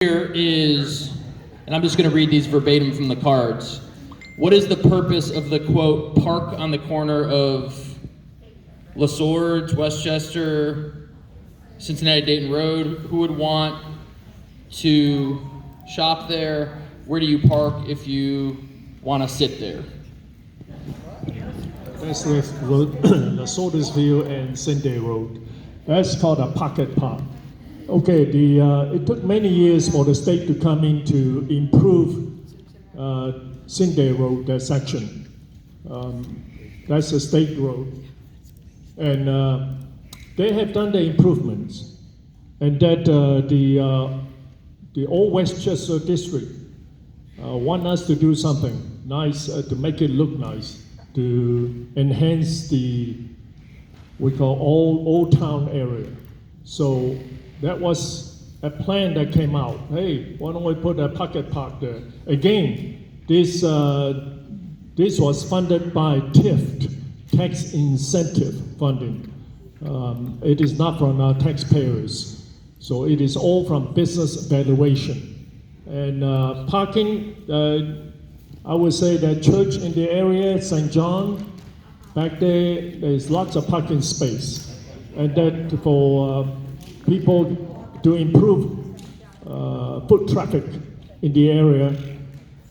Here is, and I'm just going to read these verbatim from the cards. What is the purpose of the quote, park on the corner of LaSorge, Westchester, Cincinnati Dayton Road? Who would want to shop there? Where do you park if you want to sit there? That's with the Sordersville and Cindy Road. That's called a pocket park. Okay, it took many years for the state to come in to improve Cindy Road, that section. That's a state road. And they have done the improvements. And that the old Westchester district want us to do something nice to make it look nice, to enhance the, we call old town area. So that was a plan that came out. Hey, why don't we put a pocket park there? Again, this was funded by TIF, tax incentive funding. It is not from our taxpayers. So it is all from business valuation. And parking, I would say that church in the area, St. John, back there's lots of parking space. And that for people to improve foot traffic in the area,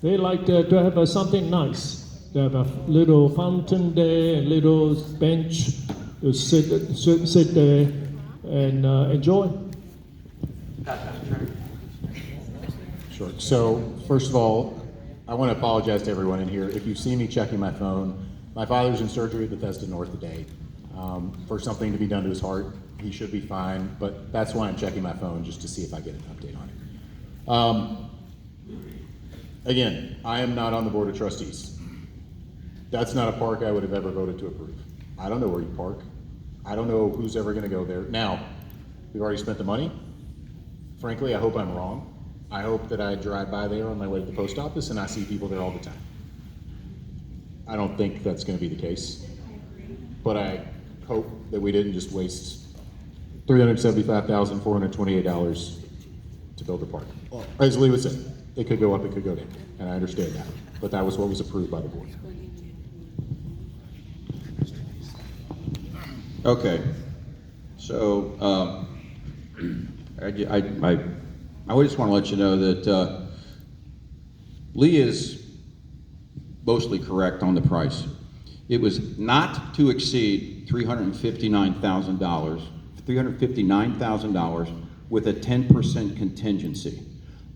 they like to have something nice. They have a little fountain there, a little bench to sit there and enjoy. Sure. So first of all, I want to apologize to everyone in here. If you see me checking my phone, my father's in surgery at Bethesda North today for something to be done to his heart. He should be fine, but that's why I'm checking my phone, just to see if I get an update on it. Again, I am not on the Board of Trustees. That's not a park I would have ever voted to approve. I don't know where you park. I don't know who's ever going to go there. Now, we've already spent the money. Frankly, I hope I'm wrong. I hope that I drive by there on my way to the post office and I see people there all the time. I don't think that's going to be the case, but I hope that we didn't just waste $375,428 to build a park. As Lee said, it could go up, it could go down, and I understand that, but that was what was approved by the board. Okay, so I just want to let you know that Lee is mostly correct on the price. It was not to exceed $359,000 with a 10% contingency.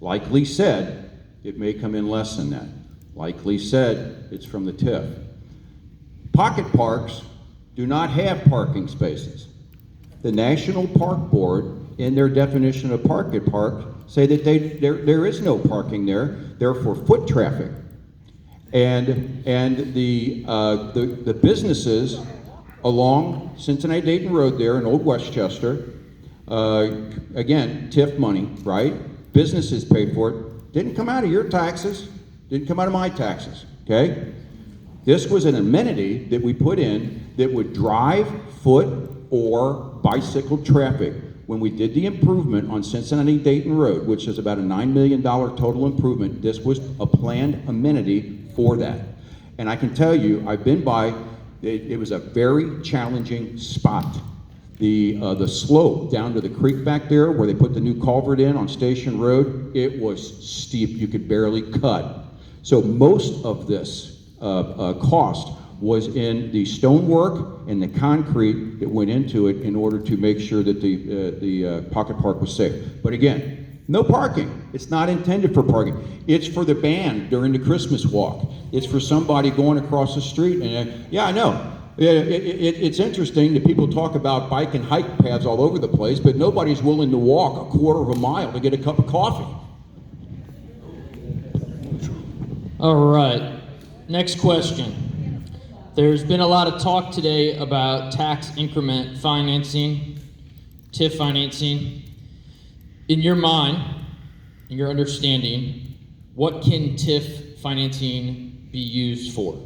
Like Lee said, it may come in less than that. Like Lee said, it's from the TIF. Pocket parks do not have parking spaces. The National Park Board, in their definition of pocket park, say that there is no parking there, they're for foot traffic. And the businesses along Cincinnati Dayton Road there in Old Westchester, again, TIF money, right? Businesses pay for it. Didn't come out of your taxes, didn't come out of my taxes, okay? This was an amenity that we put in that would drive foot or bicycle traffic. When we did the improvement on Cincinnati Dayton Road, which is about a $9 million total improvement, this was a planned amenity for that. And I can tell you, I've been by, it was a very challenging spot. The slope down to the creek back there where they put the new culvert in on Station Road, it was steep, you could barely cut. So most of this cost was in the stonework and the concrete that went into it in order to make sure that the pocket park was safe. But again, no parking. It's not intended for parking. It's for the band during the Christmas walk. It's for somebody going across the street. And yeah, I know. It's interesting that people talk about bike and hike paths all over the place, but nobody's willing to walk a quarter of a mile to get a cup of coffee. All right, next question. There's been a lot of talk today about tax increment financing, TIF financing. In your mind, in your understanding, what can TIF financing be used for?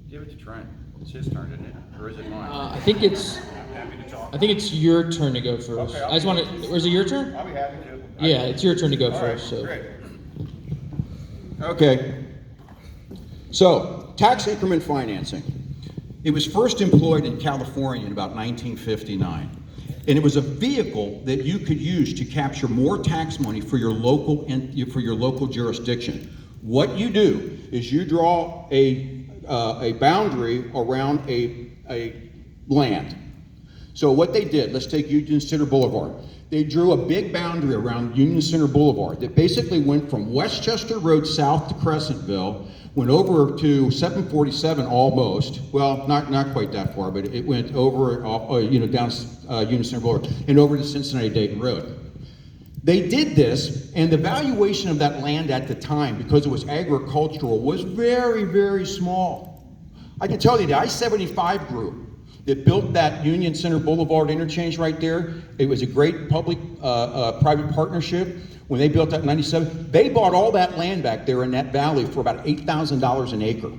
Give it to Trent. It's his turn, isn't it? Or is it mine? I think it's I'm happy to talk. your turn to go first. Okay, I just want to. Or is it your turn? I'll be happy to. Yeah, it's your turn to go All right, first. So. great. Okay. So, tax increment financing. It was first employed in California in about 1959. And it was a vehicle that you could use to capture more tax money for your local jurisdiction. What you do is you draw a boundary around a land. So what they did, let's take Union Center Boulevard. They drew a big boundary around Union Center Boulevard that basically went from Westchester Road south to Crescentville, went over to 747 almost, well, not quite that far, but it went over, down Union Center Boulevard and over to Cincinnati Dayton Road. They did this, and the valuation of that land at the time, because it was agricultural, was very, very small. I can tell you the I-75 group that built that Union Center Boulevard interchange right there, it was a great public-private partnership. When they built that in 97, they bought all that land back there in that valley for about $8,000 an acre.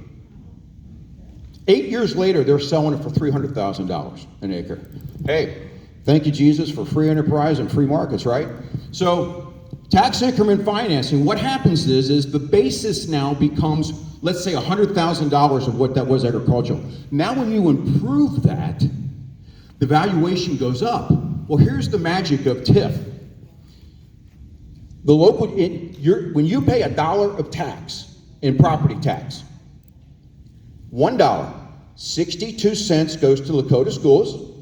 8 years later, they're selling it for $300,000 an acre. Hey, thank you, Jesus, for free enterprise and free markets, right? So, tax increment financing, what happens is the basis now becomes, let's say, $100,000 of what that was agricultural. Now when you improve that, the valuation goes up. Well, here's the magic of TIF. When you pay $1 of tax in property tax, $1, 62 cents goes to Lakota Schools,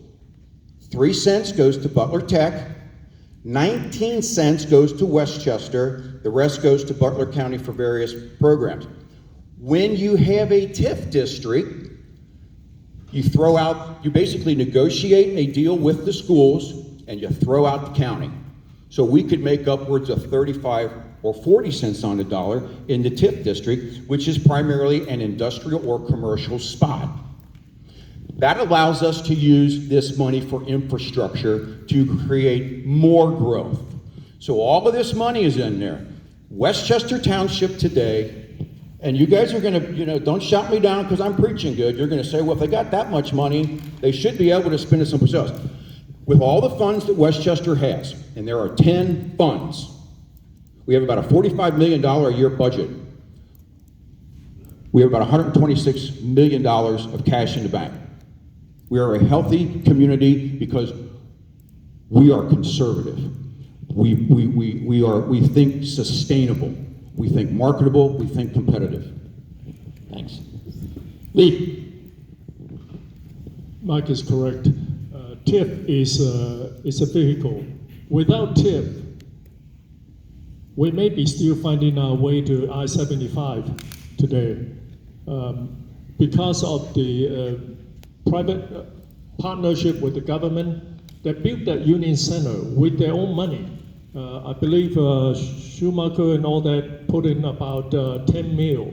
3 cents goes to Butler Tech, 19 cents goes to Westchester, the rest goes to Butler County for various programs. When you have a TIF district, you basically negotiate a deal with the schools and you throw out the county. So we could make upwards of 35 or 40 cents on the dollar in the TIF district, which is primarily an industrial or commercial spot. That allows us to use this money for infrastructure to create more growth. So all of this money is in there. Westchester Township today, and you guys are gonna, don't shout me down because I'm preaching good. You're gonna say, well, if they got that much money, they should be able to spend it someplace else. With all the funds that Westchester has, and there are 10 funds, we have about a $45 million a year budget. We have about $126 million of cash in the bank. We are a healthy community because we are conservative. We think sustainable. We think marketable. We think competitive. Thanks. Lee. Mike is correct. TIF is a vehicle. Without TIF, we may be still finding our way to I-75 today. Because of the private partnership with the government, they built that Union Center with their own money. I believe Schumacher and all that put in about 10 mil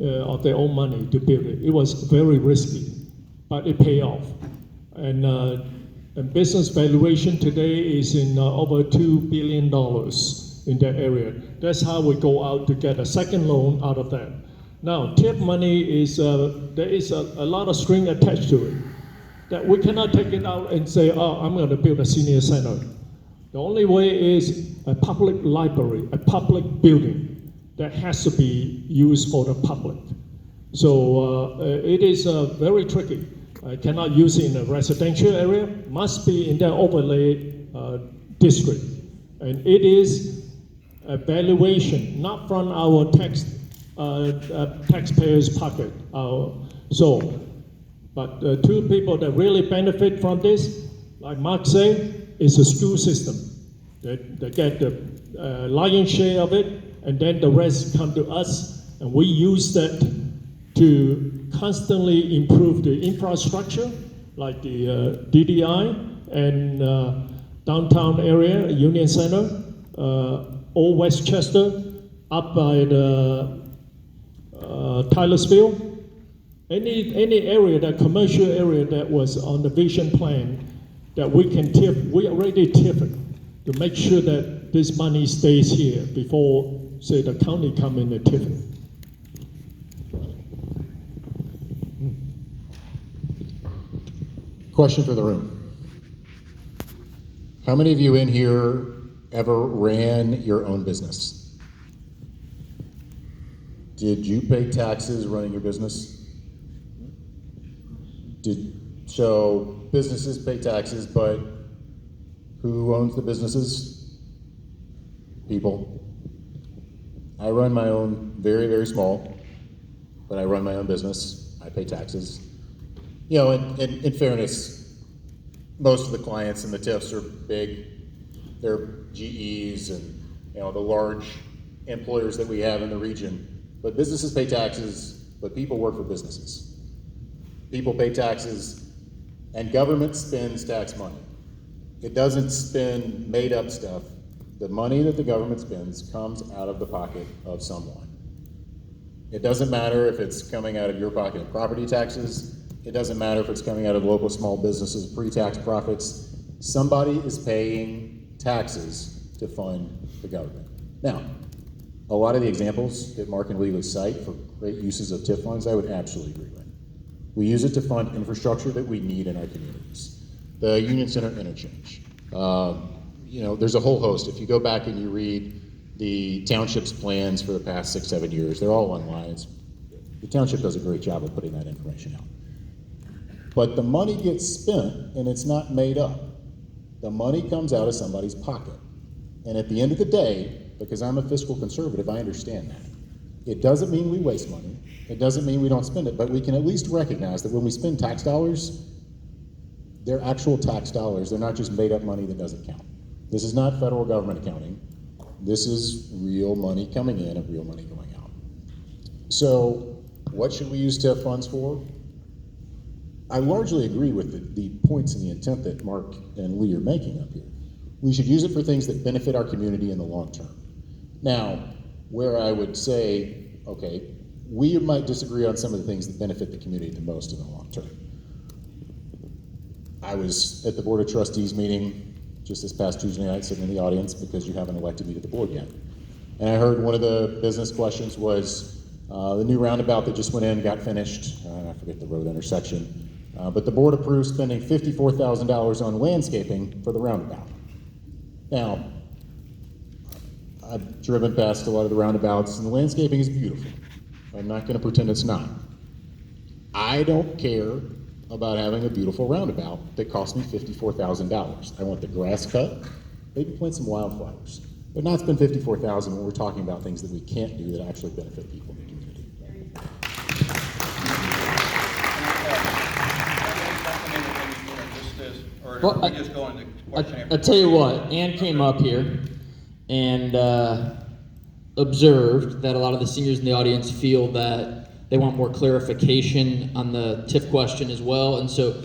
of their own money to build it. It was very risky, but it paid off. And business valuation today is in over $2 billion in that area. That's how we go out to get a second loan out of that. Now, TIF money is, there is a lot of string attached to it. That we cannot take it out and say, oh, I'm going to build a senior center. The only way is a public library, a public building that has to be used for the public. So it is very tricky. I cannot use it in a residential area, must be in the overlay district. And it is a valuation, not from our taxpayers' pocket. But two people that really benefit from this, like Mark said, is the school system. They get the lion's share of it, and then the rest come to us, and we use that to constantly improve the infrastructure, like the DDI and downtown area, Union Center, Old Westchester, up by the Tylersville. Any area, that commercial area that was on the vision plan that we can TIF, we already TIF it to make sure that this money stays here before, say, the county come in and TIF it. Question for the room. How many of you in here ever ran your own business? Did you pay taxes running your business? So businesses pay taxes, but who owns the businesses? People. I run my own, very, very small, but I run my own business. I pay taxes. You know, in fairness, most of the clients in the TIFs are big. They're GEs and, you know, the large employers that we have in the region. But businesses pay taxes, but people work for businesses. People pay taxes, and government spends tax money. It doesn't spend made up stuff. The money that the government spends comes out of the pocket of someone. It doesn't matter if it's coming out of your pocket of property taxes. It doesn't matter if it's coming out of local small businesses, pre-tax profits. Somebody is paying taxes to fund the government. Now, a lot of the examples that Mark and Lee would cite for great uses of TIF funds, I would absolutely agree with. We use it to fund infrastructure that we need in our communities. The Union Center interchange. You know, there's a whole host. If you go back and you read the township's plans for the past 6-7 years, they're all online. The township does a great job of putting that information out. But the money gets spent and it's not made up. The money comes out of somebody's pocket. And at the end of the day, because I'm a fiscal conservative, I understand that. It doesn't mean we waste money. It doesn't mean we don't spend it, but we can at least recognize that when we spend tax dollars, they're actual tax dollars. They're not just made up money that doesn't count. This is not federal government accounting. This is real money coming in and real money going out. So what should we use TIF funds for? I largely agree with the points and the intent that Mark and Lee are making up here. We should use it for things that benefit our community in the long term. Now, where I would say, okay, we might disagree on some of the things that benefit the community the most in the long term. I was at the Board of Trustees meeting just this past Tuesday night, sitting in the audience because you haven't elected me to the board yet. And I heard one of the business questions was the new roundabout that just went in, got finished. I forget the road intersection. But the board approved spending $54,000 on landscaping for the roundabout. Now, I've driven past a lot of the roundabouts and the landscaping is beautiful. I'm not gonna pretend it's not. I don't care about having a beautiful roundabout that cost me $54,000. I want the grass cut, maybe plant some wildflowers, but not spend $54,000 when we're talking about things that we can't do that actually benefit people in the community. Or Well, we just go into question I tell you what, Ann came up here and observed that a lot of the seniors in the audience feel that they want more clarification on the TIF question as well. And so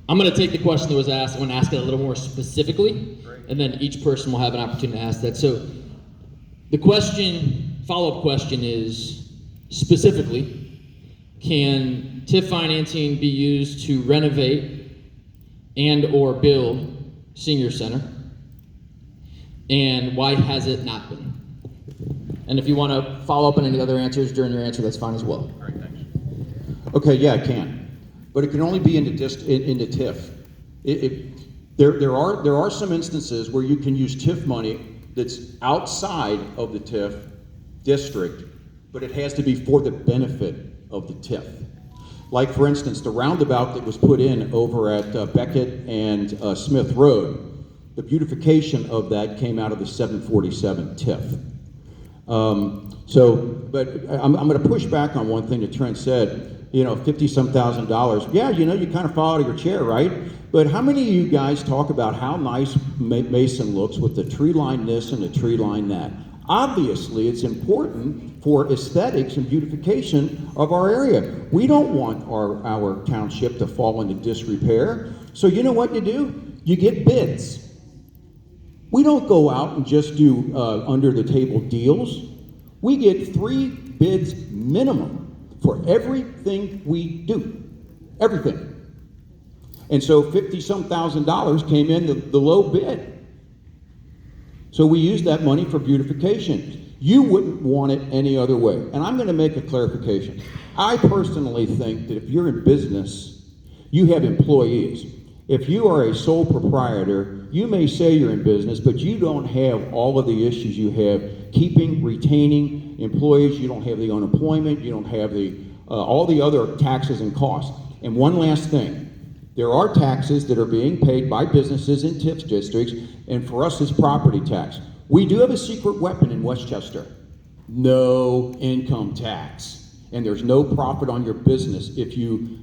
I'm going to take the question that was asked, I'm going to ask it a little more specifically, and then each person will have an opportunity to ask that. So the question, follow-up question is, specifically, can TIF financing be used to renovate and or build senior center? And why has it not been? And if you want to follow up on any other answers during your answer, that's fine as well. All right, thanks. Okay, yeah, it can, but it can only be into TIF. There are some instances where you can use TIF money that's outside of the TIF district, but it has to be for the benefit of the TIF. Like, for instance, the roundabout that was put in over at Beckett and Smith Road, the beautification of that came out of the 747 TIF. But I'm going to push back on one thing that Trent said. You know, $50-some thousand. Yeah, you know, you kind of fall out of your chair, right? But how many of you guys talk about how nice Mason looks with the tree line this and the tree line that? Obviously, it's important for aesthetics and beautification of our area. We don't want our township to fall into disrepair. So you know what you do? You get bids. We don't go out and just do under-the-table deals. We get 3 bids minimum for everything we do. Everything. And so $50-some thousand came in the low bid. So we used that money for beautification. You wouldn't want it any other way. And I'm going to make a clarification. I personally think that if you're in business, you have employees. If you are a sole proprietor, you may say you're in business, but you don't have all of the issues you have keeping, retaining employees. You don't have the unemployment. You don't have the all the other taxes and costs. And one last thing. There are taxes that are being paid by businesses in TIF districts, and for us it's property tax. We do have a secret weapon in Westchester. No income tax. And there's no profit on your business if you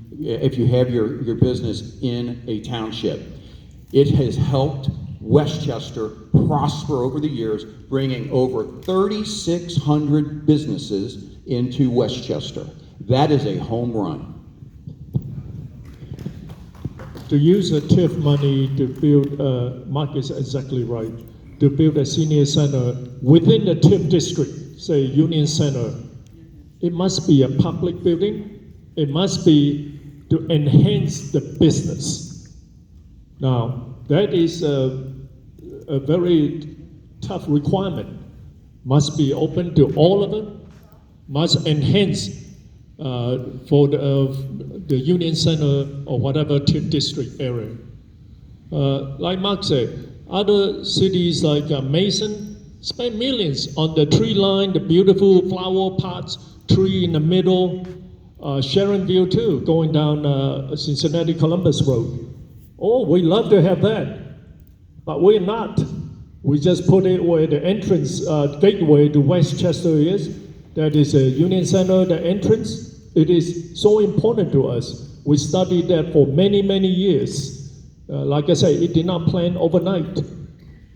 have your business in a township. It has helped Westchester prosper over the years, bringing over 3,600 businesses into Westchester. That is a home run. To use the TIF money to build, Mark is exactly right, to build a senior center within the TIF district, say Union Center, it must be a public building. It must be to enhance the business. Now, that is a very tough requirement. Must be open to all of them, must enhance for the Union Center or whatever TIF district area. Like Mark said, other cities like Mason spend millions on the tree line, the beautiful flower pots, tree in the middle. Sharonville too, going down Cincinnati Columbus Road. Oh, we love to have that, but we're not. We just put it where the entrance gateway to Westchester is. That is a Union Center, the entrance. It is so important to us. We studied that for many, many years. Like I say, it did not plan overnight.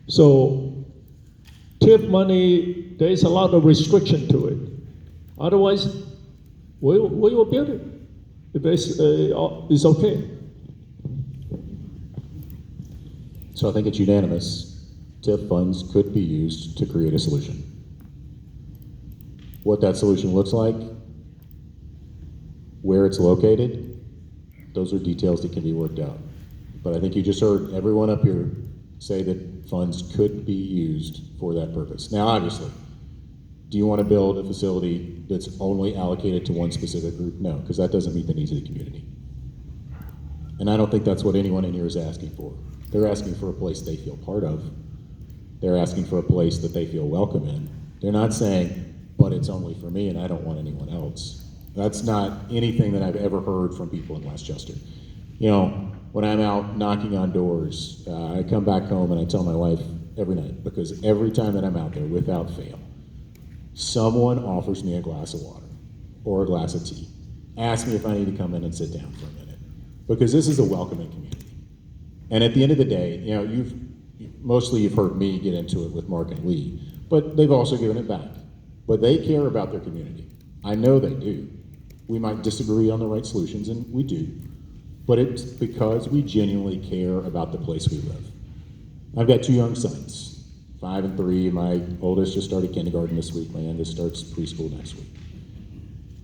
So TIF money, there is a lot of restriction to it. Otherwise, we will build it. If it's okay. So I think it's unanimous. TIF funds could be used to create a solution. What that solution looks like, where it's located, those are details that can be worked out. But I think you just heard everyone up here say that funds could be used for that purpose. Now, obviously, do you want to build a facility that's only allocated to one specific group? No, because that doesn't meet the needs of the community. And I don't think that's what anyone in here is asking for. They're asking for a place they feel part of. They're asking for a place that they feel welcome in. They're not saying, but it's only for me and I don't want anyone else. That's not anything that I've ever heard from people in Westchester. You know, when I'm out knocking on doors, I come back home and I tell my wife every night, because every time that I'm out there, without fail, someone offers me a glass of water or a glass of tea. Ask me if I need to come in and sit down for a minute, because this is a welcoming community. And at the end of the day, you know, you've heard me get into it with Mark and Lee, but they've also given it back. But they care about their community. I know they do. We might disagree on the right solutions, and we do, but it's because we genuinely care about the place we live. I've got two young sons, 5 and 3. My oldest just started kindergarten this week. My youngest starts preschool next week.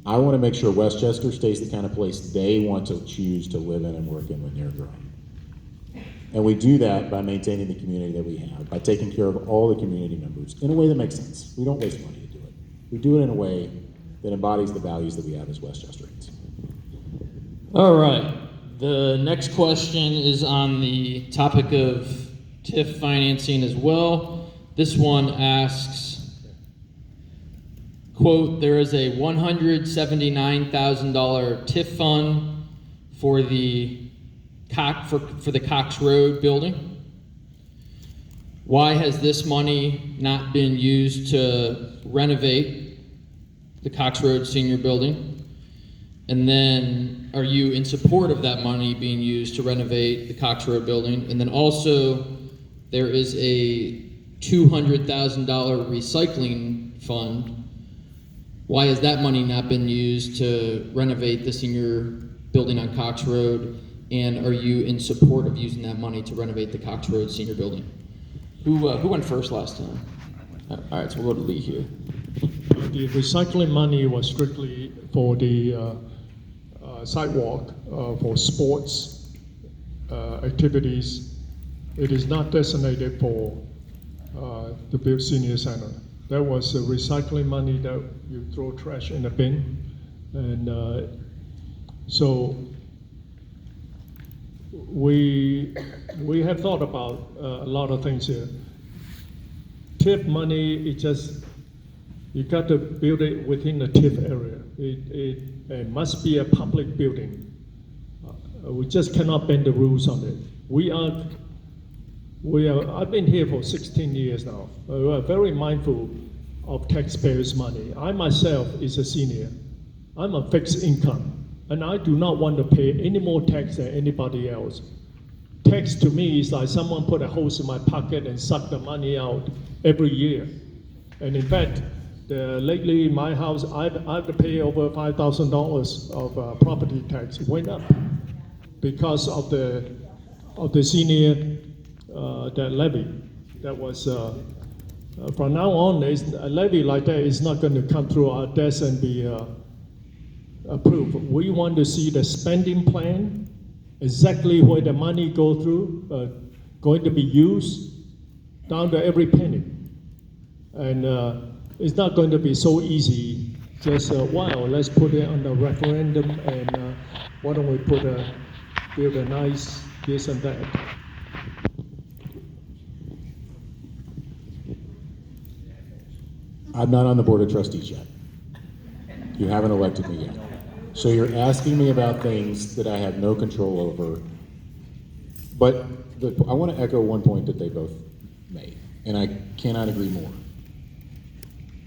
I want to make sure Westchester stays the kind of place they want to choose to live in and work in when they're grown. And we do that by maintaining the community that we have, by taking care of all the community members in a way that makes sense. We don't waste money to do it. We do it in a way that embodies the values that we have as Westchesterians. All right. The next question is on the topic of TIF financing as well. This one asks, quote, there is a $179,000 TIF fund for the Cox Road building. Why has this money not been used to renovate the Cox Road Senior Building? And then, are you in support of that money being used to renovate the Cox Road Building? And then also, there is a $200,000 recycling fund. Why has that money not been used to renovate the senior building on Cox Road? And are you in support of using that money to renovate the Cox Road Senior Building? Who went first last time? All right, so we'll go to Lee here. The recycling money was strictly for the sidewalk, for sports activities. It is not designated for the build senior center. That was the recycling money that you throw trash in the bin. And so we have thought about a lot of things here. TIF money, it just, you got to build it within the TIF area. It must be a public building. We just cannot bend the rules on it. I've been here for 16 years now. We are very mindful of taxpayers' money. I myself is a senior. I'm a fixed income, and I do not want to pay any more tax than anybody else. Tax to me is like someone put a hose in my pocket and suck the money out every year. And in fact, lately in my house, I have to pay over $5,000 of property tax. It went up because of the senior that levy. That was from now on, a levy like that is not going to come through our desk and be approved. We want to see the spending plan, exactly where the money going to be used, down to every penny. And it's not going to be so easy. Just let's put it on the referendum, and why don't we build a nice this and that. I'm not on the board of trustees yet. You haven't elected me yet. So you're asking me about things that I have no control over. But I want to echo one point that they both made, and I cannot agree more.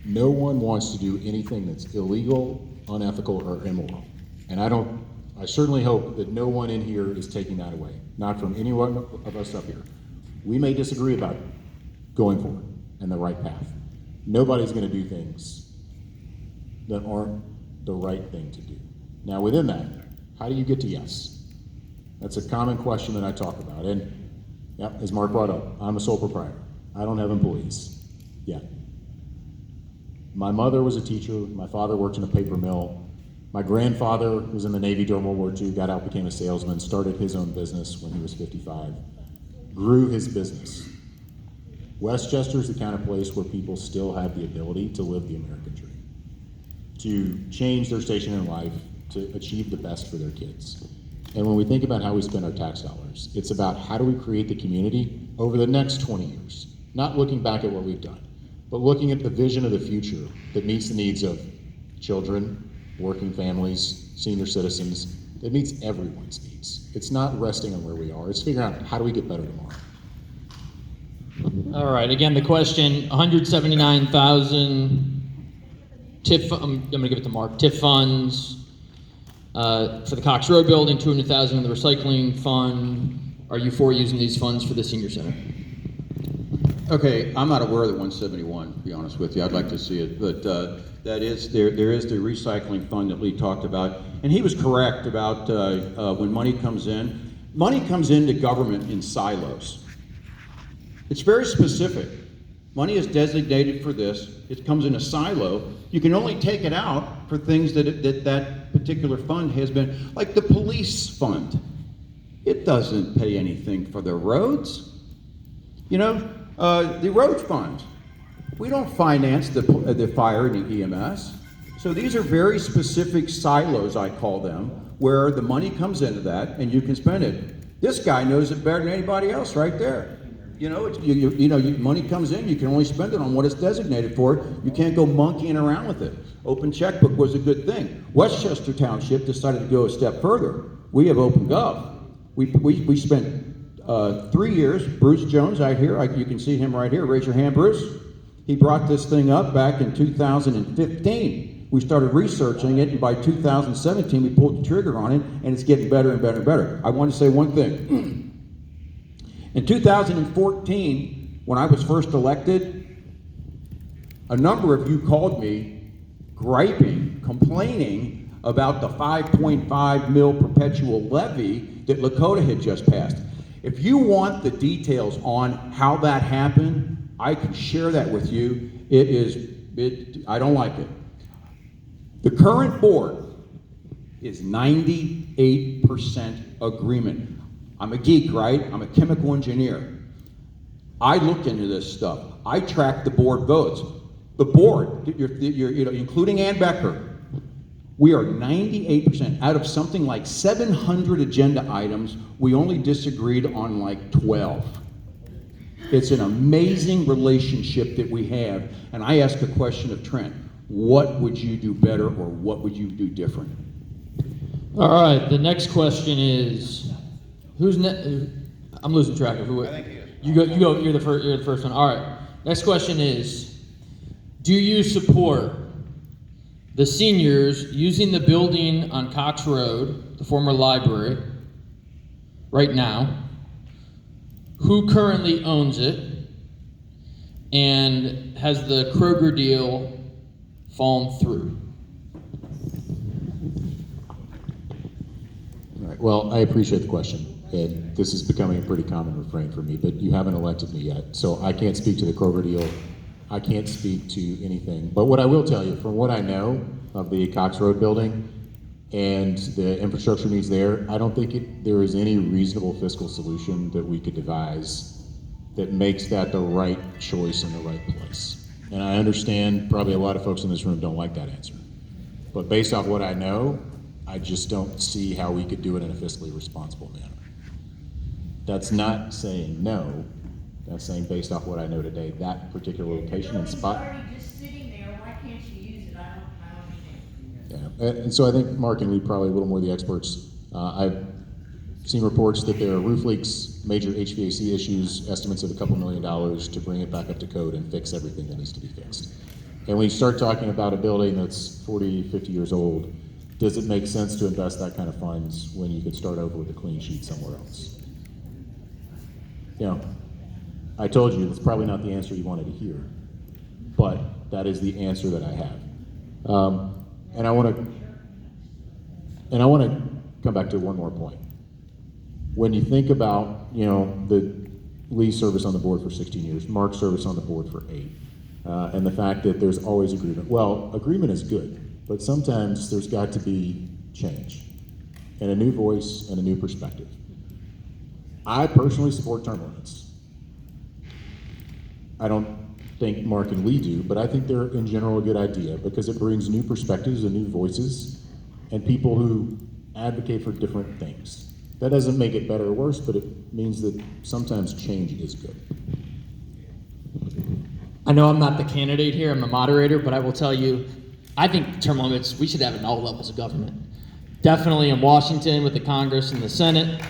No one wants to do anything that's illegal, unethical, or immoral. And I certainly hope that no one in here is taking that away, not from any one of us up here. We may disagree about going forward and the right path. Nobody's going to do things that aren't the right thing to do. Now, within that, how do you get to yes? That's a common question that I talk about. And yeah, as Mark brought up, I'm a sole proprietor. I don't have employees yet. My mother was a teacher. My father worked in a paper mill. My grandfather was in the Navy during World War II, got out, became a salesman, started his own business when he was 55, grew his business. Westchester is the kind of place where people still have the ability to live the American dream, to change their station in life, to achieve the best for their kids. And when we think about how we spend our tax dollars, it's about how do we create the community over the next 20 years, not looking back at what we've done, but looking at the vision of the future that meets the needs of children, working families, senior citizens, that meets everyone's needs. It's not resting on where we are, it's figuring out how do we get better tomorrow. All right, again, the question, 179,000 TIF, I'm gonna give it to Mark, TIF funds for the Cox Road building, 200,000 in the recycling fund. Are you for using these funds for the senior center? Okay, I'm not aware of the 171, to be honest with you. I'd like to see it, but there is the recycling fund that Lee talked about, and he was correct about when money comes into government in silos. It's very specific. Money is designated for this. It comes in a silo. You can only take it out for things that particular fund has been, like the police fund. It doesn't pay anything for the roads. You know, the road fund. We don't finance the fire and the EMS. So these are very specific silos, I call them, where the money comes into that and you can spend it. This guy knows it better than anybody else right there. You know, money comes in, you can only spend it on what it's designated for. You can't go monkeying around with it. Open checkbook was a good thing. Westchester Township decided to go a step further. We have OpenGov. We spent 3 years. Bruce Jones, right here, you can see him right here. Raise your hand, Bruce. He brought this thing up back in 2015. We started researching it, and by 2017, we pulled the trigger on it, and it's getting better and better and better. I want to say one thing. In 2014, when I was first elected, a number of you called me griping, complaining about the 5.5 mil perpetual levy that Lakota had just passed. If you want the details on how that happened, I can share that with you. I don't like it. The current board is 98% agreement. I'm a geek, right? I'm a chemical engineer. I looked into this stuff. I tracked the board votes. The board, including Ann Becker, We are 98%. Out of something like 700 agenda items, we only disagreed on like 12. It's an amazing relationship that we have. And I ask a question of Trent, what would you do better or what would you do different? All right, the next question is, who's next? I'm losing track of who. I think he is. You go. You're the first. You're the first one. All right. Next question is, do you support the seniors using the building on Cox Road, the former library, right now? Who currently owns it? And has the Kroger deal fallen through? All right, well, I appreciate the question, and this is becoming a pretty common refrain for me, but you haven't elected me yet, so I can't speak to the Kroger deal. I can't speak to anything, but what I will tell you, from what I know of the Cox Road building and the infrastructure needs there, I don't think there is any reasonable fiscal solution that we could devise that makes that the right choice in the right place. And I understand probably a lot of folks in this room don't like that answer, but based off what I know, I just don't see how we could do it in a fiscally responsible manner. That's not saying no. That's saying based off what I know today, that particular location and spot. It's already just sitting there, why can't you use it? I don't understand. Yeah, and so I think Mark and Lee probably a little more the experts. I've seen reports that there are roof leaks, major HVAC issues, estimates of $2 million to bring it back up to code and fix everything that needs to be fixed. And when you start talking about a building that's 40, 50 years old, does it make sense to invest that kind of funds when you could start over with a clean sheet somewhere else? You know, I told you that's probably not the answer you wanted to hear, but that is the answer that I have. And I want to come back to one more point. When you think about, you know, the Lee's service on the board for 16 years, Mark's service on the board for 8, and the fact that there's always agreement. Well, agreement is good, but sometimes there's got to be change and a new voice and a new perspective. I personally support term limits. I don't think Mark and Lee do, but I think they're in general a good idea because it brings new perspectives and new voices and people who advocate for different things. That doesn't make it better or worse, but it means that sometimes change is good. I know I'm not the candidate here, I'm the moderator, but I will tell you, I think term limits, we should have it in all levels of government. Definitely in Washington with the Congress and the Senate.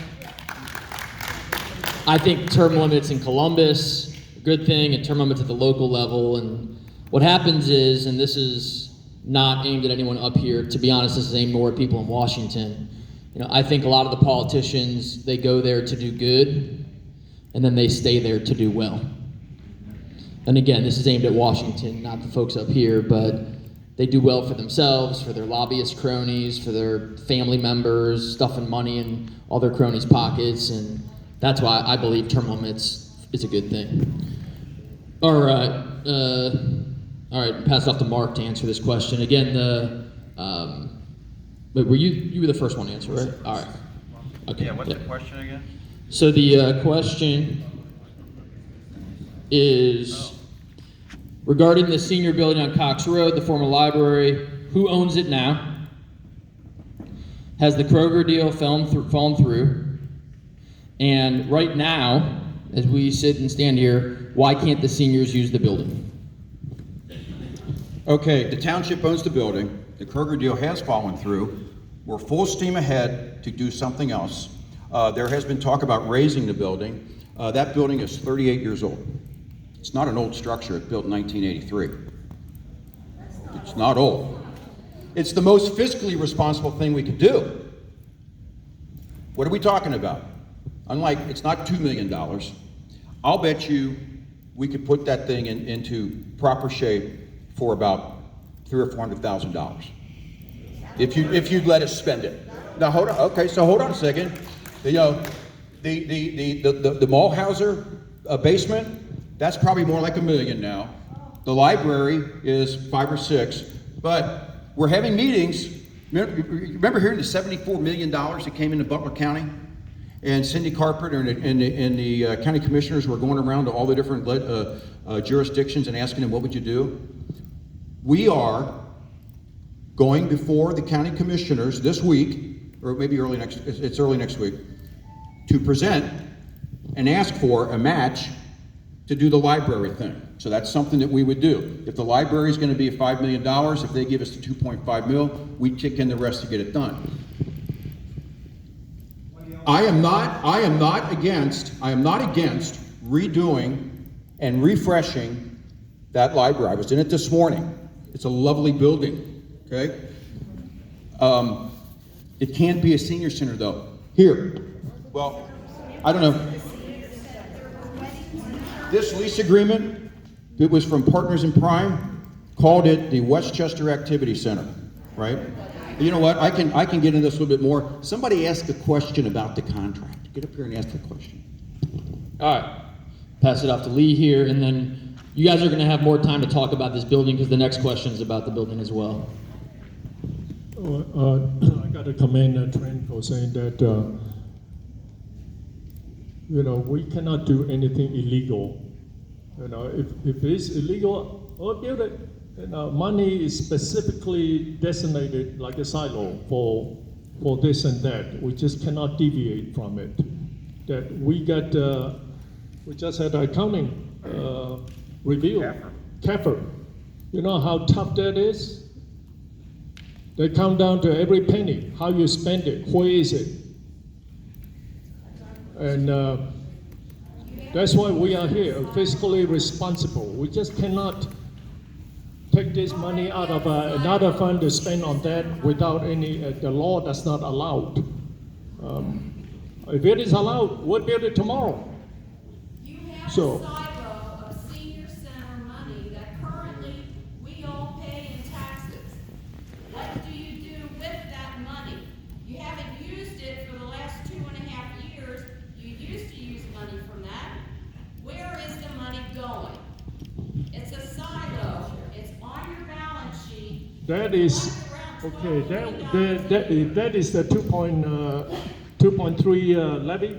I think term limits in Columbus, a good thing, and term limits at the local level. And what happens is, and this is not aimed at anyone up here, to be honest, this is aimed more at people in Washington. You know, I think a lot of the politicians, they go there to do good, and then they stay there to do well. And again, this is aimed at Washington, not the folks up here, but they do well for themselves, for their lobbyist cronies, for their family members, stuffing money in all their cronies' pockets, and that's why I believe term limits is a good thing. All right, pass it off to Mark to answer this question. Again, but you were the first one to answer, right? All right. Okay. Yeah, what's the question again? So the question is regarding the senior building on Cox Road, the former library. Who owns it now? Has the Kroger deal fallen through? And right now, as we sit and stand here, why can't the seniors use the building? Okay, the township owns the building. The Kroger deal has fallen through. We're full steam ahead to do something else. There has been talk about raising the building. That building is 38 years old. It's not an old structure. It built in 1983. It's not old. It's the most fiscally responsible thing we could do. What are we talking about? Unlike, it's not $2 million. I'll bet you we could put that thing into proper shape for about $300,000 or $400,000. If you'd let us spend it. Now hold on. Okay, so hold on a second. The Mulhauser basement, that's probably more like $1 million now. The library is $5 or $6, but we're having meetings. Remember hearing the $74 million that came into Butler County? And Cindy Carpenter and the county commissioners were going around to all the different jurisdictions and asking them, what would you do? We are going before the county commissioners this week, or maybe it's early next week, to present and ask for a match to do the library thing. So that's something that we would do. If the library is going to be $5 million, if they give us the 2.5 mil, we kick in the rest to get it done. I am not against redoing and refreshing that library. I was in it this morning. It's a lovely building, okay? It can't be a senior center though. Here, well, I don't know. This lease agreement, it was from Partners in Prime, called it the Westchester Activity Center, right? You know what, I can get into this a little bit more. Somebody ask a question about the contract. Get up here and ask the question. All right, pass it off to Lee here, and then you guys are going to have more time to talk about this building because the next question is about the building as well. I got to commend Trent for saying that, we cannot do anything illegal. If it's illegal, build it. Money is specifically designated like a silo for this and that. We just cannot deviate from it. That we just had an accounting review. CAFR. You know how tough that is? They come down to every penny, how you spend it, where is it? And that's why we are here, fiscally responsible. We just cannot take this money out of another fund to spend on that without any, the law does not allow it. If it is allowed, we'll build it tomorrow. You have So- a silo of senior center money that currently we all pay in taxes. What do you do with that money? You haven't used it for the last 2.5 years. You used to use money from that. Where is the money going? It's a silo. It's on your balance sheet. That is, okay, that is the 2.3 levy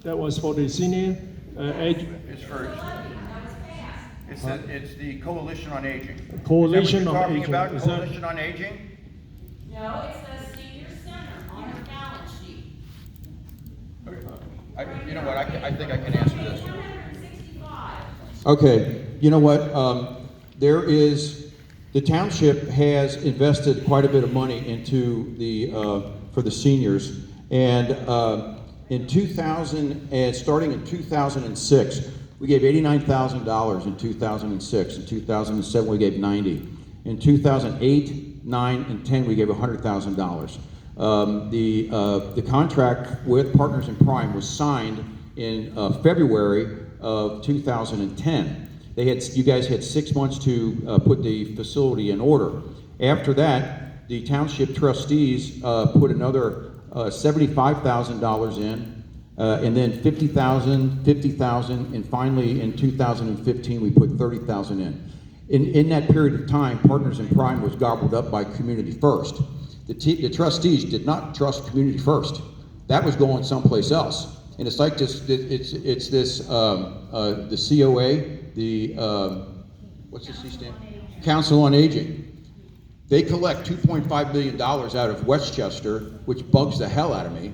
that was for the senior age. It's for, That was passed. it's the Coalition on Aging. Coalition Is that on what you're Aging, talking is about, that- Coalition on Aging? No, it's the senior center on your balance sheet. You know what, I think I can answer this. 265. Okay, you know what? The township has invested quite a bit of money into for the seniors, and starting in 2006, we gave $89,000 in 2006. In 2007, we gave $90,000. In 2008, 9, and 10, we gave $100,000. The contract with Partners in Prime was signed in February of 2010. You guys had 6 months to put the facility in order. After that, the township trustees put another $75,000 in, and then $50,000, and finally in 2015 we put $30,000 in. In that period of time, Partners in Prime was gobbled up by Community First. The trustees did not trust Community First. That was going someplace else. And it's like this. It's this the COA, what's the C stand? Council on Aging. They collect $2.5 million out of Westchester, which bugs the hell out of me,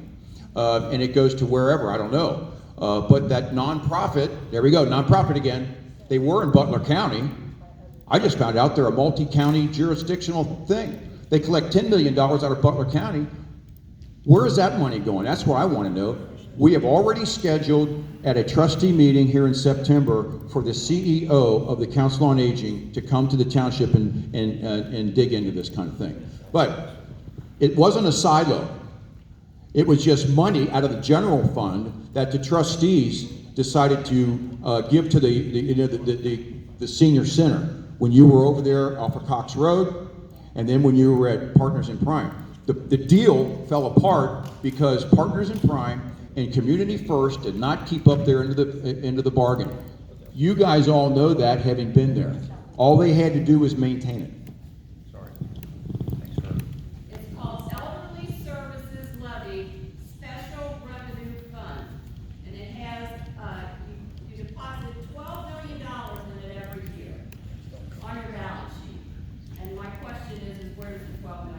and it goes to wherever, I don't know. But that nonprofit, there we go, nonprofit again. They were in Butler County. I just found out they're a multi-county jurisdictional thing. They collect $10 million out of Butler County. Where is that money going? That's what I want to know. We have already scheduled at a trustee meeting here in September for the CEO of the Council on Aging to come to the township and dig into this kind of thing. But it wasn't a silo. It was just money out of the general fund that the trustees decided to give to the senior center when you were over there off of Cox Road, and then when you were at Partners in Prime. The deal fell apart because Partners in Prime and Community First did not keep up their end of the bargain. You guys all know that, having been there. All they had to do was maintain it. Sorry. Thanks, sir. It's called Elderly Services Levy Special Revenue Fund. And it has, you deposit $12 million in it every year on your balance sheet. And my question is where does the $12 million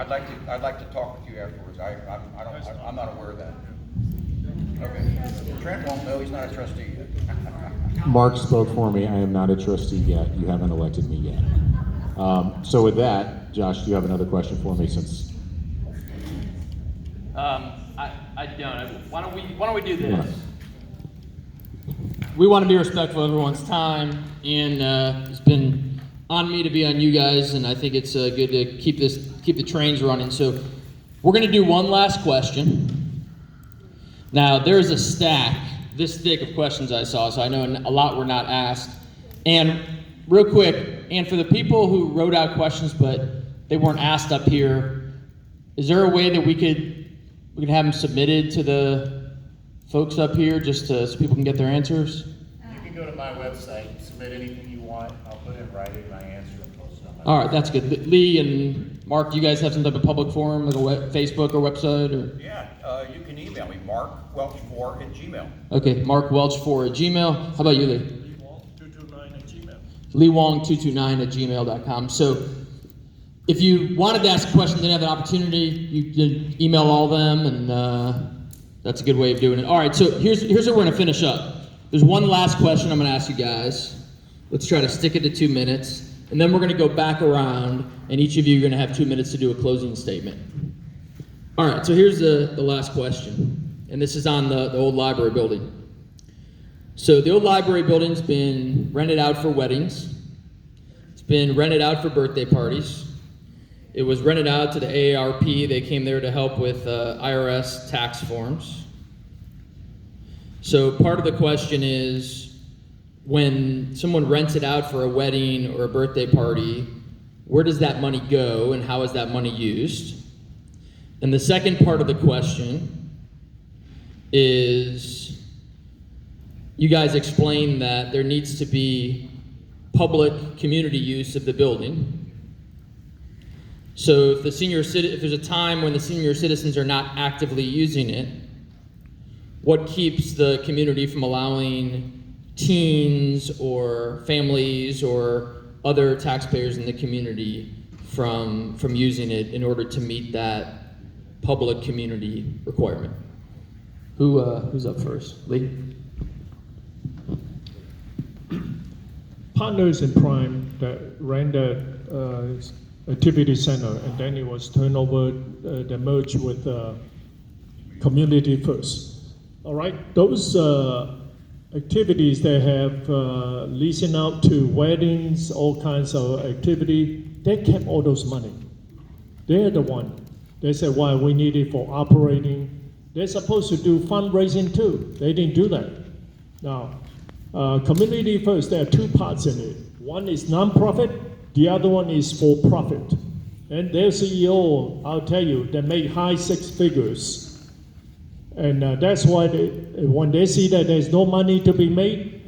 I'd like to talk with you afterwards. I'm not aware of that. Okay. Trent won't know, he's not a trustee yet. Mark spoke for me. I am not a trustee yet. You haven't elected me yet. So with that, Josh, do you have another question for me since? I don't. Why don't we do this? We want to be respectful of everyone's time, and it's been on me to be on you guys, and I think it's good to keep the trains running. So we're going to do one last question. Now there's a stack this thick of questions I saw, so I know a lot were not asked. And real quick, and for the people who wrote out questions but they weren't asked up here, is there a way that we could have them submitted to the folks up here just so people can get their answers? You can go to my website, submit anything you want. I'll put it in writing, my answer, and post it on my All right, that's good. Lee and Mark, do you guys have some type of public forum, like a Facebook or website? Or? Yeah, you can email me, markwelch4@gmail. Okay, markwelch4@gmail. How about you, Lee? Leewong229@gmail. Leewong229@gmail.com. So if you wanted to ask a question, didn't have an opportunity, you can email all them, and that's a good way of doing it. All right, so here's what we're going to finish up. There's one last question I'm going to ask you guys. Let's try to stick it to 2 minutes. And then we're going to go back around, and each of you are going to have 2 minutes to do a closing statement. All right, so here's the last question. And this is on the old library building. So the old library building's been rented out for weddings. It's been rented out for birthday parties. It was rented out to the AARP. They came there to help with IRS tax forms. So part of the question is, when someone rents it out for a wedding or a birthday party, where does that money go and how is that money used? And the second part of the question is, you guys explained that there needs to be public community use of the building. So if there's a time when the senior citizens are not actively using it, what keeps the community from allowing teens or families or other taxpayers in the community from using it in order to meet that public community requirement? Who's up first? Lee? Partners in Prime that ran the activity center, and then it was turned over, they merged with Community First. All right, those activities they have leasing out to weddings, all kinds of activity, they kept all those money. They're the one. They said, why we need it for operating. They're supposed to do fundraising too. They didn't do that. Now, Community First, there are two parts in it. One is nonprofit, the other one is for profit. And their CEO, I'll tell you, they make high six figures. And that's why when they see that there's no money to be made,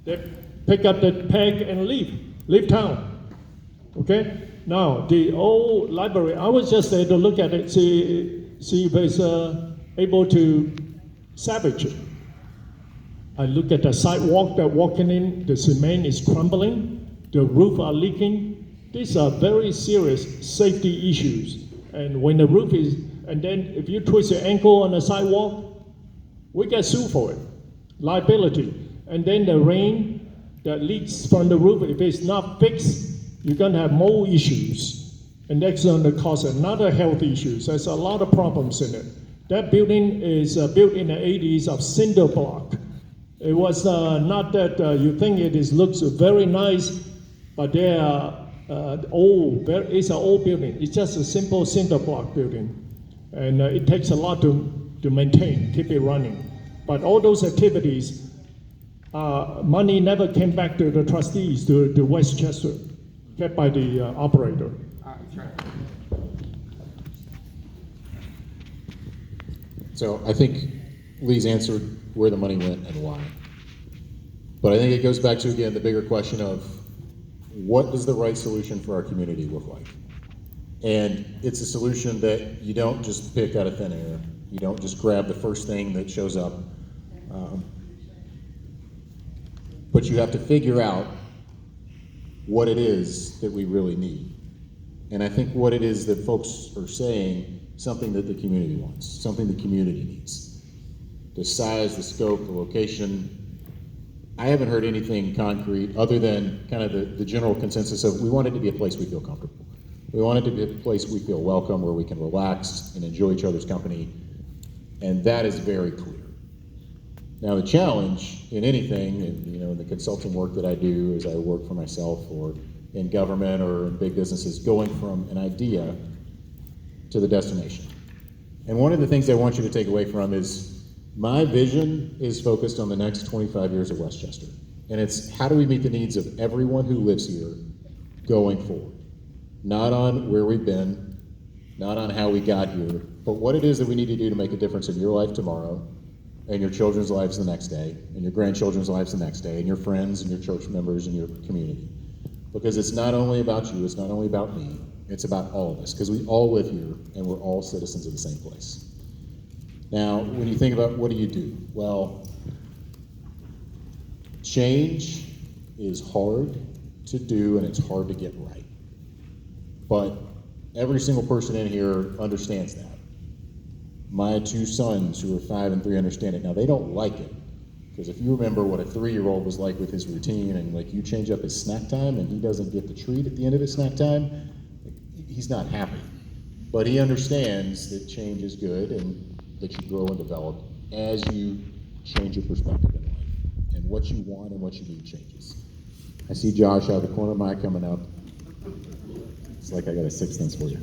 they pick up the peg and leave town. Okay? Now, the old library, I was just there to look at it, see if it's able to salvage it. I look at the sidewalk that walking in, the cement is crumbling, the roof are leaking. These are very serious safety issues. And when the roof is, and then if you twist your ankle on the sidewalk, we get sued for it, liability. And then the rain that leaks from the roof, if it's not fixed, you're gonna have more issues. And that's gonna cause another health issues. There's a lot of problems in it. That building is built in the 80s of cinder block. It was not that you think it looks very nice, but they are old. It's an old building. It's just a simple cinder block building, and it takes a lot to maintain, keep it running. But all those activities, money never came back to the trustees, to Westchester, kept by the operator. So I think Lee's answered where the money went and why. But I think it goes back to, again, the bigger question of what does the right solution for our community look like? And it's a solution that you don't just pick out of thin air. You don't just grab the first thing that shows up. But you have to figure out what it is that we really need. And I think what it is that folks are saying, something that the community wants, something the community needs. The size, the scope, the location. I haven't heard anything concrete other than kind of the general consensus of we want it to be a place we feel comfortable. We want it to be a place we feel welcome, where we can relax and enjoy each other's company. And that is very clear. Now the challenge in anything, and in the consulting work that I do as I work for myself or in government or in big businesses, going from an idea to the destination. And one of the things I want you to take away from is my vision is focused on the next 25 years of Westchester. And it's how do we meet the needs of everyone who lives here going forward? Not on where we've been, not on how we got here, but what it is that we need to do to make a difference in your life tomorrow, and your children's lives the next day, and your grandchildren's lives the next day, and your friends and your church members and your community. Because it's not only about you, it's not only about me, it's about all of us, because we all live here and we're all citizens of the same place. Now, when you think about what do you do? Well, change is hard to do and it's hard to get right. But every single person in here understands that. My two sons, who are 5 and 3, understand it. Now, they don't like it, because if you remember what a 3-year-old was like with his routine, and like you change up his snack time and he doesn't get the treat at the end of his snack time, he's not happy. But he understands that change is good and that you grow and develop as you change your perspective in life. And what you want and what you need changes. I see Josh out of the corner of my eye coming up. It's like I got a sixth sense for you.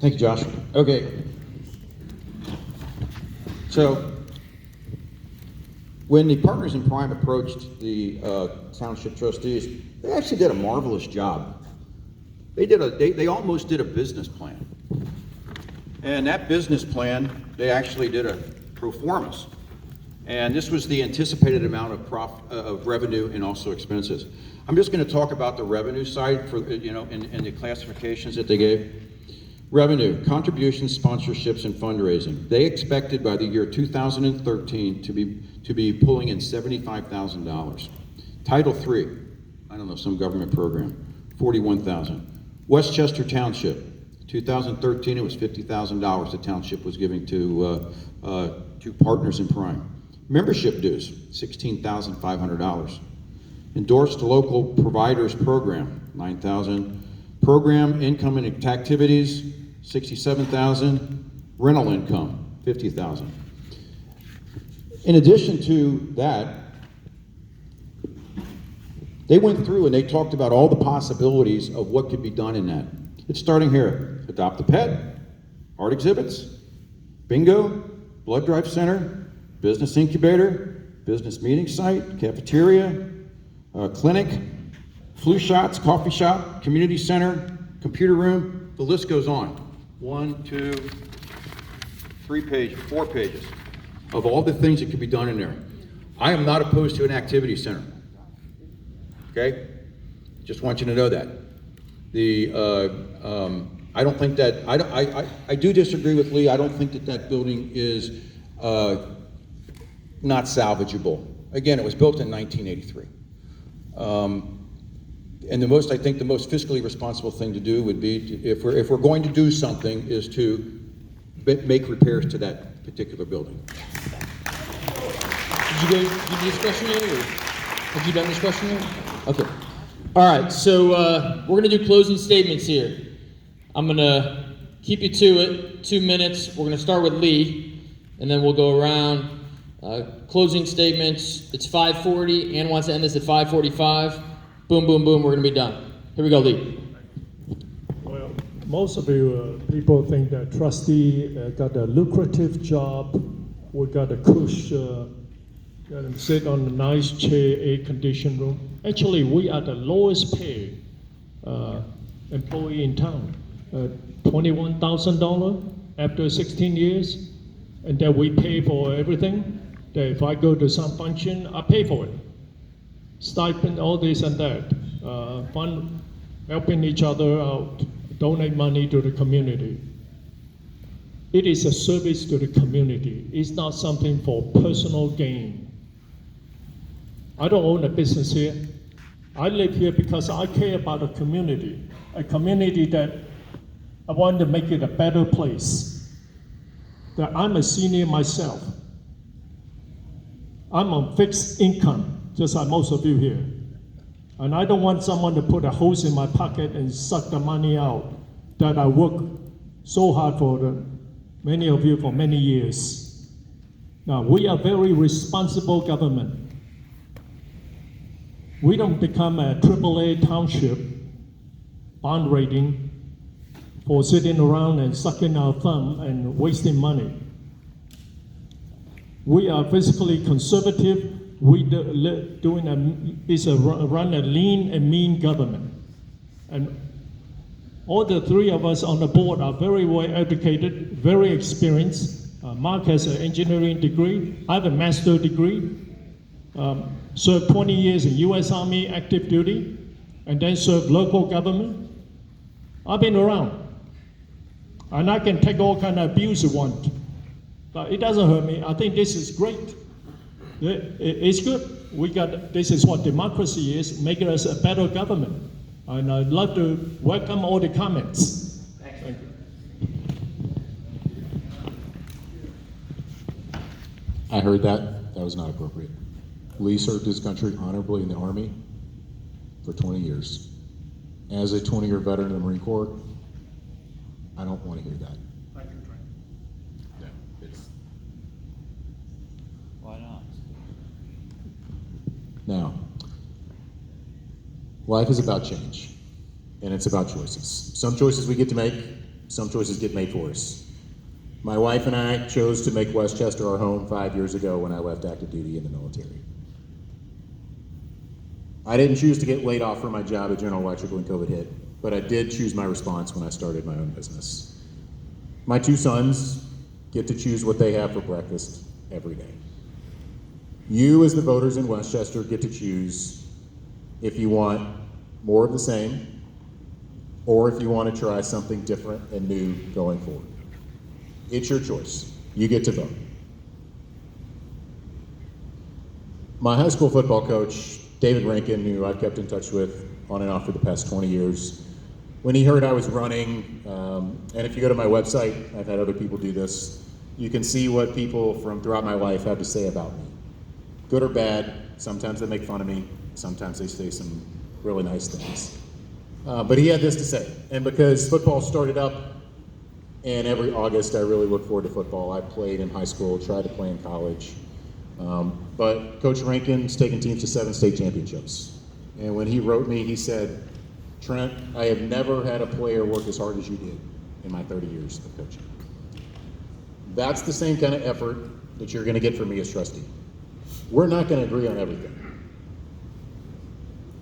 Thank you, Josh. Okay. So, when the Partners in Prime approached the township trustees, they actually did a marvelous job. They almost did a business plan. And that business plan, they actually did a pro formas. And this was the anticipated amount of revenue and also expenses. I'm just going to talk about the revenue side for in the classifications that they gave. Revenue, contributions, sponsorships, and fundraising. They expected by the year 2013 to be pulling in $75,000. Title III, I don't know, some government program, $41,000. Westchester Township, 2013 it was $50,000 the township was giving to Partners in Prime. Membership dues, $16,500. Endorsed local providers program, $9,000. Program income and activities, $67,000. Rental income, $50,000. In addition to that, they went through and they talked about all the possibilities of what could be done in that. It's starting here. Adopt a pet, art exhibits, bingo, blood drive center, business incubator, business meeting site, cafeteria, clinic, flu shots, coffee shop, community center, computer room, the list goes on. 1, 2, 3 pages, 4 pages of all the things that could be done in there. I am not opposed to an activity center. Okay? Just want you to know that. I don't think that, I do disagree with Lee. I don't think that building is not salvageable. Again, it was built in 1983. And I think the most fiscally responsible thing to do would be, if we're going to do something, is to make repairs to that particular building. Did you do this question yet, or have you done this question yet? Okay. All right, so we're gonna do closing statements here. I'm gonna keep you to it, 2 minutes. We're gonna start with Lee, and then we'll go around. Closing statements, it's 5:40. Ann wants to end this at 5:45. Boom, boom, boom, we're gonna be done. Here we go, Lee. Well, most of you people think that trustee got a lucrative job. We got a cush, got to sit on a nice chair, air-conditioned room. Actually, we are the lowest paid employee in town. $21,000 after 16 years, and then we pay for everything. That if I go to some function, I pay for it. Stipend, all this and that. Fun, helping each other out, donate money to the community. It is a service to the community. It's not something for personal gain. I don't own a business here. I live here because I care about a community that I want to make it a better place. That I'm a senior myself. I'm on fixed income, just like most of you here. And I don't want someone to put a hose in my pocket and suck the money out that I work so hard for many of you for many years. Now, we are very responsible government. We don't become a AAA township bond rating for sitting around and sucking our thumb and wasting money. We are fiscally conservative. We run a lean and mean government. And all the three of us on the board are very well educated, very experienced. Mark has an engineering degree. I have a master's degree. Served 20 years in U.S. Army active duty, and then served local government. I've been around. And I can take all kind of abuse you want. But it doesn't hurt me. I think this is great. It's good. This is what democracy is, making us a better government. And I'd love to welcome all the comments. Thank you. I heard that. That was not appropriate. Lee served his country honorably in the Army for 20 years. As a 20-year veteran of the Marine Corps, I don't want to hear that. Thank you, Trent. No, it's... Why not? Now, life is about change, and it's about choices. Some choices we get to make, some choices get made for us. My wife and I chose to make Westchester our home 5 years ago when I left active duty in the military. I didn't choose to get laid off from my job at General Electric when COVID hit, but I did choose my response when I started my own business. My two sons get to choose what they have for breakfast every day. You, as the voters in Westchester, get to choose if you want more of the same, or if you want to try something different and new going forward. It's your choice. You get to vote. My high school football coach, David Rankin, who I've kept in touch with on and off for the past 20 years, when he heard I was running, and if you go to my website, I've had other people do this, you can see what people from throughout my life have to say about me. Good or bad, sometimes they make fun of me, sometimes they say some really nice things. But he had this to say, and because football started up, and every August I really look forward to football. I played in high school, tried to play in college. But Coach Rankin's taken teams to 7 state championships. And when he wrote me, he said, "Trent, I have never had a player work as hard as you did in my 30 years of coaching." That's the same kind of effort that you're gonna get from me as trustee. We're not gonna agree on everything.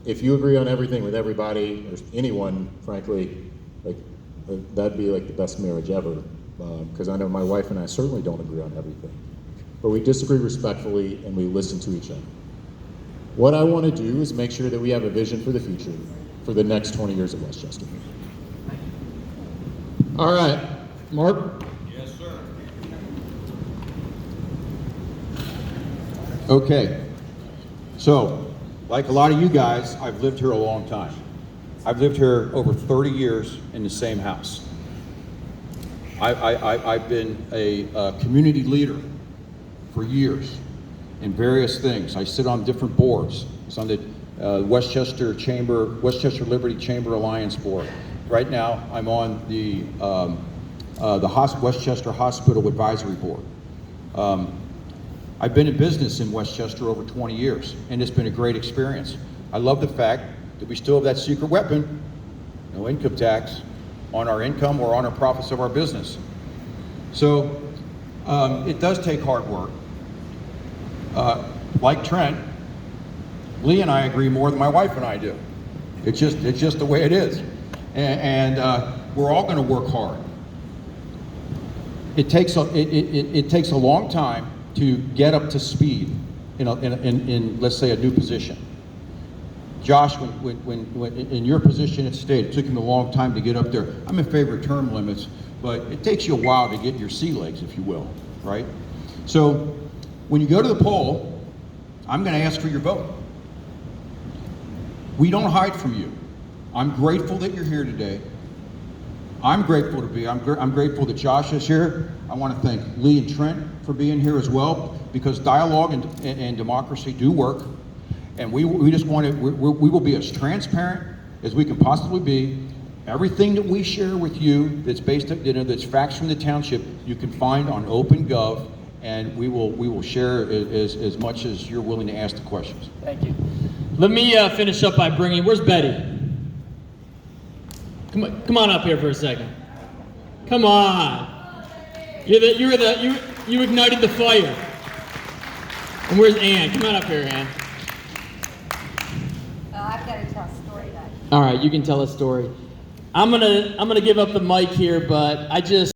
If you agree on everything with everybody, or anyone, frankly, like, that'd be like the best marriage ever, because I know my wife and I certainly don't agree on everything. But we disagree respectfully and we listen to each other. What I want to do is make sure that we have a vision for the future for the next 20 years of Westchester. All right, Mark? Yes, sir. Okay, so like a lot of you guys, I've lived here a long time. I've lived here over 30 years in the same house. I've been a community leader for years in various things. I sit on different boards. It's on the Westchester Liberty Chamber Alliance board. Right now, I'm on the Westchester Hospital Advisory Board. I've been in business in Westchester over 20 years, and it's been a great experience. I love the fact that we still have that secret weapon, no income tax, on our income or on our profits of our business. So it does take hard work. Like Trent, Lee and I agree more than my wife and I do. It's just the way it is. And we're all gonna work hard. It takes a long time to get up to speed in let's say a new position. Josh, when in your position at state, it took him a long time to get up there. I'm in favor of term limits, but it takes you a while to get your sea legs, if you will, right? So when you go to the poll, I'm going to ask for your vote. We don't hide from you. I'm grateful that you're here today. I'm grateful to be. I'm grateful that Josh is here. I want to thank Lee and Trent for being here as well, because dialogue and democracy do work. And we just want to, we will be as transparent as we can possibly be. Everything that we share with you that's based on, that's facts from the township, you can find on OpenGov, and we will share as much as you're willing to ask the questions. Thank you. Let me finish up by bringing, where's Betty? Come on up here for a second. Come on. You ignited the fire. And where's Ann? Come on up here, Ann. I've got to tell a story about it. All right, you can tell a story. I'm gonna give up the mic here, but I just